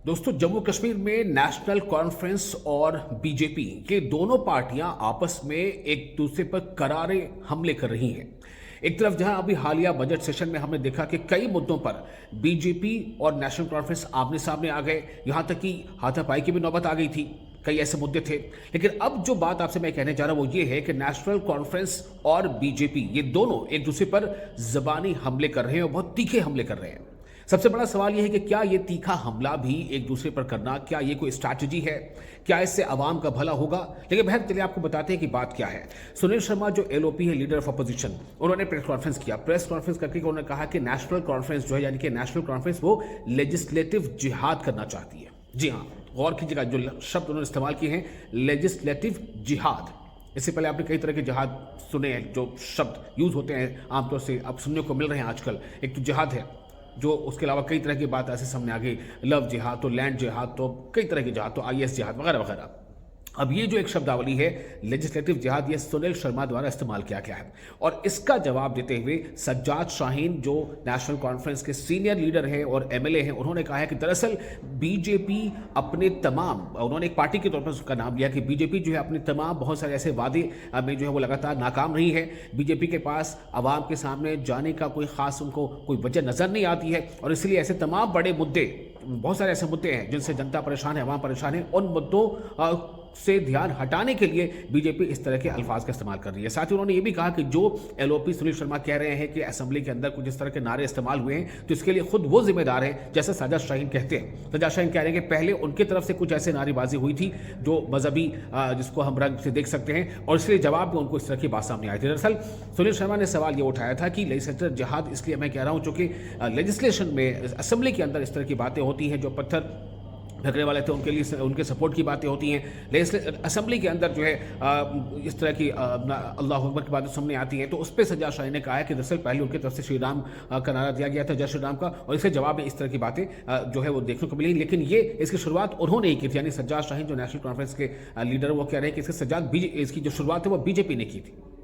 दोस्तों, जम्मू कश्मीर में national conference और बीजेपी ये दोनों पार्टियां आपस में एक दूसरे पर करारे हमले कर रही हैं। एक तरफ जहां अभी हालिया बजट सेशन में हमने देखा कि कई मुद्दों पर बीजेपी और नेशनल कॉन्फ्रेंस आमने सामने आ गए, यहां तक कि हाथापाई की भी नौबत आ गई थी। कई ऐसे मुद्दे थे, लेकिन अब जो बात आपसे मैं कहने जा रहा हूं वो ये है कि नेशनल कॉन्फ्रेंस और बीजेपी ये दोनों एक दूसरे पर जबानी हमले कर रहे हैं और बहुत तीखे हमले कर रहे हैं। सबसे बड़ा सवाल यह है कि क्या यह तीखा हमला भी एक दूसरे पर करना, क्या यह कोई स्ट्रैटेजी है? क्या इससे आवाम का भला होगा? लेकिन बहर चलिए आपको बताते हैं कि बात क्या है। सुनील शर्मा जो एलओपी है, लीडर ऑफ अपोजिशन, उन्होंने प्रेस कॉन्फ्रेंस किया। प्रेस कॉन्फ्रेंस करके उन्होंने कहा कि नेशनल कॉन्फ्रेंस जो है, यानी कि नेशनल कॉन्फ्रेंस वो लेजिस्लेटिव जिहाद करना चाहती है। जी हाँ, गौर कीजिएगा, जो शब्द उन्होंने इस्तेमाल किए हैं, लेजिस्लेटिव जिहाद। इससे पहले आपने कई तरह के जिहाद सुने हैं, जो शब्द यूज होते हैं आमतौर से अब सुनने को मिल रहे हैं आजकल। एक तो जिहाद है, जो उसके अलावा कई तरह की बात ऐसे सामने आ गई, लव जिहाद, तो लैंड जिहाद, तो कई तरह की जिहाद, तो आईएस जिहाद वगैरह वगैरह। अब ये जो एक शब्दावली है लेजिस्लेटिव जिहाद, ये सुनील शर्मा द्वारा इस्तेमाल किया गया है। और इसका जवाब देते हुए सज्जाद शाहीन जो नेशनल कॉन्फ्रेंस के सीनियर लीडर हैं और एमएलए हैं, उन्होंने कहा है कि दरअसल बीजेपी अपने तमाम, उन्होंने एक पार्टी के तौर पर उसका नाम लिया कि बीजेपी जो है अपने तमाम बहुत सारे ऐसे वादे में जो है वो लगातार नाकाम रही है। बीजेपी के पास आवाम के सामने जाने का कोई खास उनको कोई वजह नजर नहीं आती है, और इसलिए ऐसे तमाम बड़े मुद्दे, बहुत सारे ऐसे मुद्दे हैं जिनसे जनता परेशान है, आवाम परेशान है, उन मुद्दों से ध्यान हटाने के लिए बीजेपी इस तरह के अल्फाज का इस्तेमाल कर रही है। साथ ही उन्होंने ये भी कहा कि जो एलओपी सुनील शर्मा कह रहे हैं कि असेंबली के अंदर कुछ इस तरह के नारे इस्तेमाल हुए हैं, तो इसके लिए खुद वो जिम्मेदार है, जैसे सज्जाद शाहीन कहते हैं। सज्जाद शाहीन कह रहे हैं कि पहले उनकी तरफ से कुछ ऐसे नारेबाजी हुई थी जो मजहबी, जिसको हम रंग से देख सकते हैं, और इसलिए जवाब में उनको इस तरह की बात सामने आई थी। दरअसल सुनील शर्मा ने सवाल ये उठाया था कि लेजिस्लेटिव जिहाद इसलिए मैं कह रहा हूँ चूंकि लेजिस्लेशन में, असेंबली के अंदर इस तरह की बातें होती हैं, जो पत्थर फेंकने वाले थे उनके लिए उनके सपोर्ट की बातें होती हैं। असेंबली के अंदर जो है इस तरह की अल्लाह अकबर की बातें सामने आती हैं, तो उस पर सज्जाद शाहीन ने कहा है कि दरअसल पहले उनकी तरफ से श्री राम का नारा दिया गया था, जय श्री राम का, और इसके जवाब में इस तरह की बातें जो है वो देखने को मिली। लेकिन ये इसकी शुरुआत उन्होंने ही की थी, यानी सज्जाद शाहीन जो नेशनल कॉन्फ्रेंस के लीडर, वो कह रहे हैं कि इसकी जो शुरुआत है वो बीजेपी ने की थी।